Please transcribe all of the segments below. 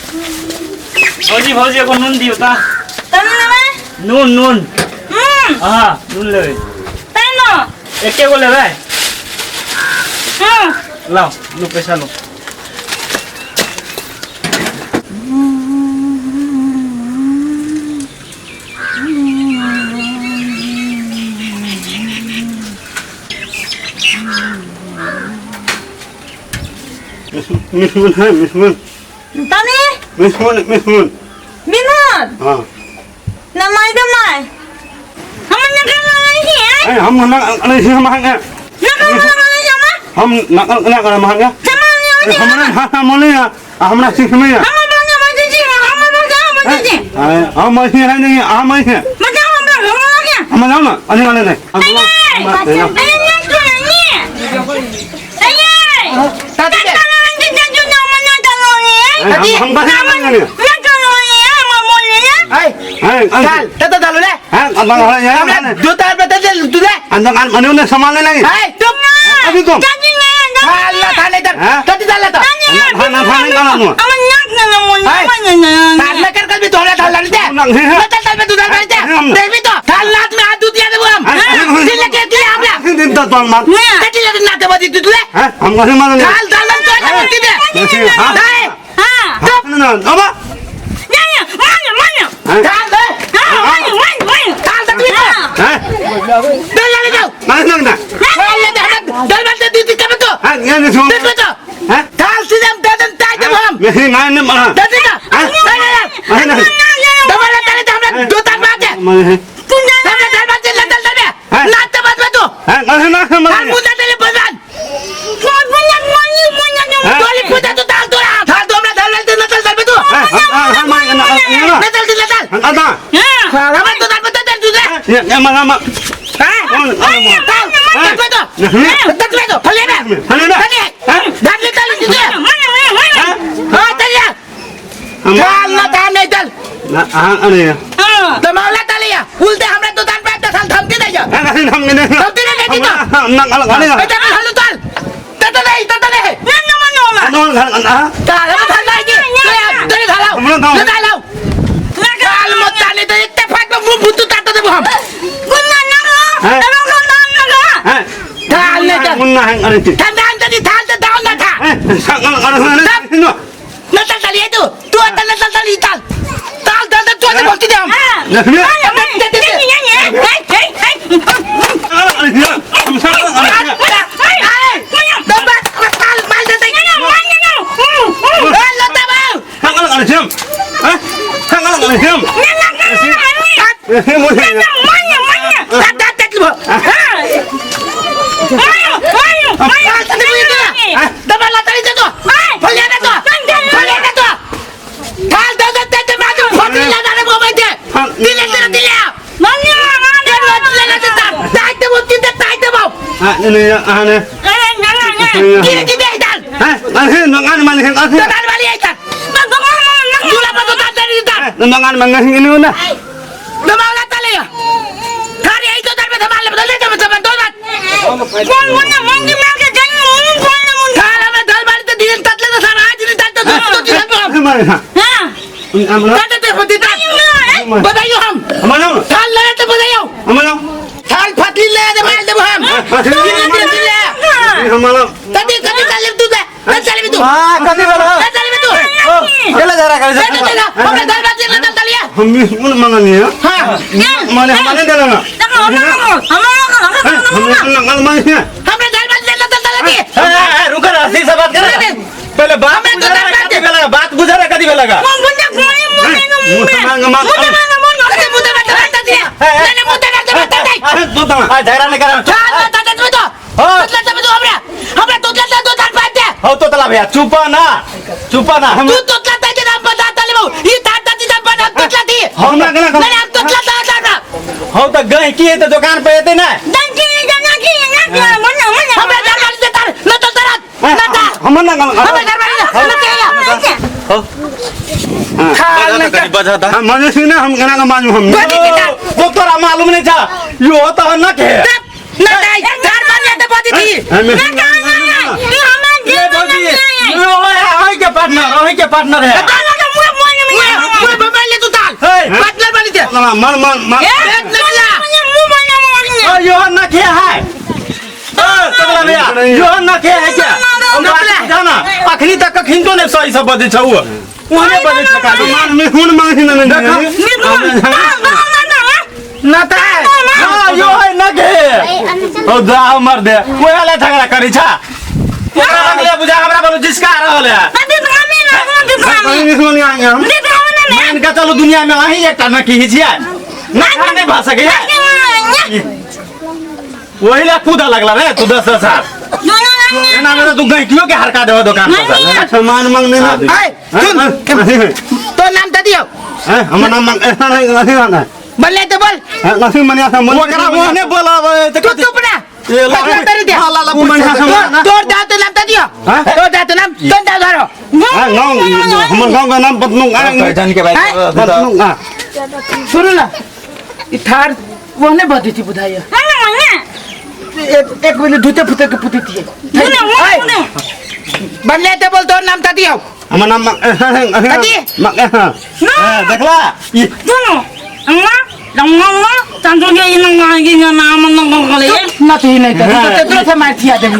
भौजी भौजी को नून दियो ता तने लेबे नून नून हां नून लेबे तने एके को लेबे हां लाओ लो पैसा लो मिसमुन है मिसमुन तने मिसमुन मिसमुन मिनट हाँ नमाई दमाई हम नकर वाला ही है हम नकर नहीं हम हैं नकर वाला जमा हम नकर हम हैं जमा नहीं हम नहीं हमरा सीख में हम बंगा मजे हम बंगा मजे हम नहीं है नहीं हम हैं मजा हम क्या हम जाओ ना अने वाले नहीं हम कहाँ नहीं चल तत डालो ले हैं अंदर वाले हैं दो तार पे दे तू दे अंदर कान मने उन्हें संभालने लगे चुप अभी तुम अल्लाह थाने इधर तत डाल ले तो खाना खाने का ना तार लेकर कल भी थोड़ा डाल ले दे तत डाल पे तू डाल दे देवी तो थाल लात में हाथ दूतिया दे हम दिल के दिया हमरा दिन तो तोल मार तत ले ना ते बदी तू ले हम कहाँ मार ले थाल डाल तो मत दे हां चुप ना अब थाल दे थाल दे तू हैं डाल ले जाओ मार ना डाल ले दे डाल दे दी के तो हैं ये नहीं सुन देख तो हैं थाल सीधे दे ताई दे हम नहीं नहीं मार दे दे नहीं दबा ले ताले हमरा दो तार बात है मार तू ना हमरा तार बात ले दल दे ना ते बात में तू हैं ना थाल मुद्दा तेरे बजान कौन बोला मानी तोली पुता तो थाल तोरा थाल तो हमरा थाल दे ना दल पे तू ना दल दे दल आता हमरा तो थाल बता दे तू दे ये मार हां थाल पे तो तक ले दो फले ना फले ना डाल ले दल तू दे हां तलिया थाल ना थाल नहीं दल ना अरे तो मावला तलिया उल्टे हमरा तो थाल पे थाल धमकी दे जा नहीं हम नहीं धमकी दे तो ना गाने का बेटा हल्लो थाल तत नहीं ना नॉन घर ना थाल थाल नहीं की तेरे थाल आओ थाल आओ थाल मत डाले तो इत्तेफाक में मुंह भूतू ताता दे हम गुन्ना ना थाल ले जा मुन्ना है अरे ती थाल दान दे थाल दे दान ना था संगल कर ना ना चल चलिए तू चल थाल दे तो दे बोलती दे हम देखिए हम सब दबा थाल मार दे संगल कर हम संगल कर हम ये मुझे दबा ला तली दे तो फले दे तो थाल दे दे मार फोड़ी ला दे वो बैठे दिले दिले मन्या दे ले दे ताई दे वो दे ताई दे बाऊ नहीं आने की दे दाल अरे नंगान मान है तो दाल वाली आई था दूला पर तो दाल दे दाल नंगान मंगा हिंगे ना दबा ला तली थारी आई तो दाल पे धमाल ले दे दो बात कौन मंगी मार के जाने कौन थाल में दाल वाली तो दिन ततले तो सारा आज नहीं दाल तो दिन पे हमारे हां ते होती था बताइयो हम थाल ले तो बताइयो थाल फटली ले दे मार दे हम हमारा कदी चल तू दे चल भी तू हां कदी बोलो चल भी तू चला जरा कर हमने दाल बात ले दल लिया हम भी मंगा नहीं है हां माने हमारे देना ना हम माने है हमने दाल बात ले दल दिए रुक रहा सी से बात कर पहले बात बात गुजरा कदी लगा झगड़ा नहीं करा हो तो तला भैया चुपा ना हम तू तो के नाम बताता ले ये दादा जी नाम बना तोतला दी हम ना मैंने हम तोतला दादा हो तो गए की है तो दुकान पे आते ना दंकी जाना की ना मन हमरा दरबार से तार न तो तरत ना ता हम ना हमरा दरबार ना तेरा हो खाल नहीं कर बजाता हम माने से ना हम गाना का मालूम हम वो तोरा मालूम नहीं था यो तो ना के ना दाई चार बार जाते बाती थी ये बोली यो है के पार्टनर है कोई बमाले तू ताल पतला बनी दे मन एक निकला यो ना क्या है तगला भैया यो ना क्या है क्या जाना अखनी तक खिंदो ने सही सब बजे छौ ओने बजे छका मन में हुन मांगी न नता हां यो है ना के ओ जाओ मर दे कोई वाला झगड़ा करी छा ओकरा लगले बुझा हमरा बोलो जिसका रहल है मान के चलो दुनिया में वही एकटा न की छिया ना खाने भा सके वही ला कूदा लगला रे तू 10,000 एना में तू गइकियो के हरका देव दुकान पर सामान मांगने ना तो नाम त दियो हमर नाम ऐसा नहीं ना बोले तो बोल नसी मनिया से मन ओकरा ओने बोलावे त तू चुप ना तरी दे तोर दा तो नाम त दियो तोर दा तो नाम तो दा धरो हमर गांव का नाम बदलूं जन के भाई बदलूं सुनो ना ई थार ओने बदी थी बुधाइया एक मिनट धुते फुते के पुती थी बनले तो बोल तोर नाम त दियो हमर नाम देखला नती नहीं तो से मार थिया देबी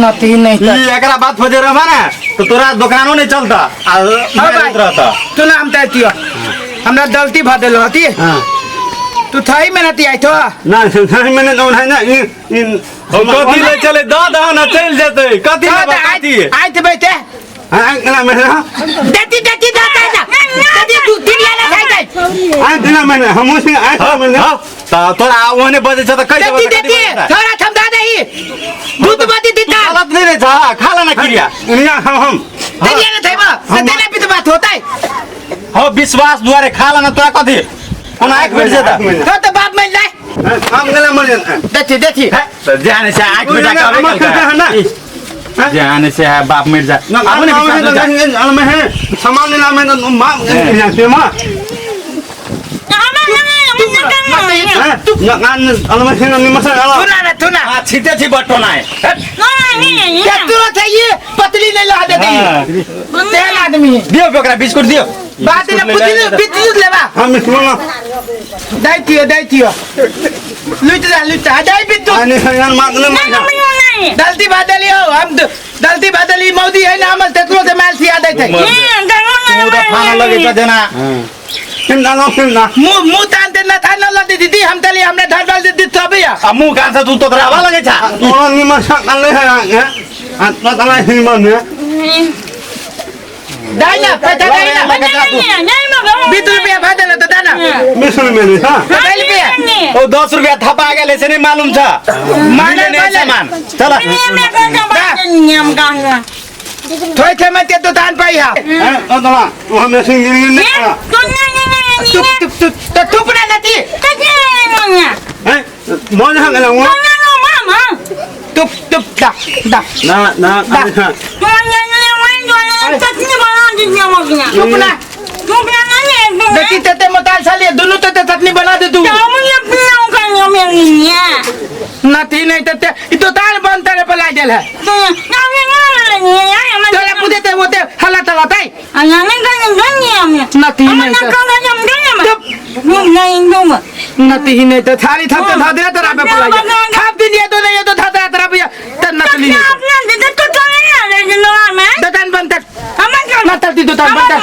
नती नहीं ई एकरा बात फजे रे माने तो तोरा दुकानो नहीं चलता आ रहता तू नाम त दियो हमरा गलती भ देल हती तू थाई में नती आई तो ना सही मैंने तो है ना इन कथी ले चले दादा ना चल जेते कथी ले कथी आई थे बैठे ना मैं देती दाता ना देती तू दिन लाला खाई गई आई दिना मैंने हम उसे आई मैंने ता तोरा ओने बजे छ त कई देती थोड़ा थम दादा ही दूध बदी देता गलत नहीं रे था खाला ना क्रिया इनिया हम तेरी ना थाई बा तेरे भी तो बात होता है हो विश्वास द्वारे खाला ना तोरा कथी कोन आंख भेट जेता तो बाप में जाए हम गला मर देती जाने से आंख में जाके ना जाने से है बाप मिट जा अपने में है सामान लेना मैं मां से मां थुना छिटे छी बट्टो ना है क्या तुरंत है ये पतली नहीं ला देती तेल आदमी दियो ओकरा बिस्कुट दियो बात ना बिजली लेबा हम सुनो दाइतियो लुटा दाइ बिट्टू आने खयान मांगले गलती बदलियो हम गलती बदली मौदी है ना हम तेकरो से माल सिया दै थे तू तो खाना लगे त देना किंदा मुंह तान देना था न लदी दीदी हम तली हमने धर डाल दी तब या मुंह का से तू तो रावा लगे छा तोरा निमा सकल है आत्मा तला हिमन है दाइना पैसा दाइना 20 रुपया भादल तो दाना मिसल मेरे हां 20 रुपया ओ 10 रुपया थपा गेले से नहीं मालूम छ माने सामान चला थोय थे मैं ते दुकान पे या तला वो हमें सिंगिंग नहीं तो टुपना नती है मोन हंगला वो टुप दा ना टुपना देखी ते मोताल साली दोनों तो चटनी बना दे तू नती नहीं ते तो ताल बनता रे पला देल है तोरा पुदे ते होते हला तला ताई नती नहीं नती ही नहीं तो थाली था दे तेरा पे पला खाप दिन ये तो नहीं ये तो था तेरा पे त नकली दुकान बंद कर दुकान बंद कर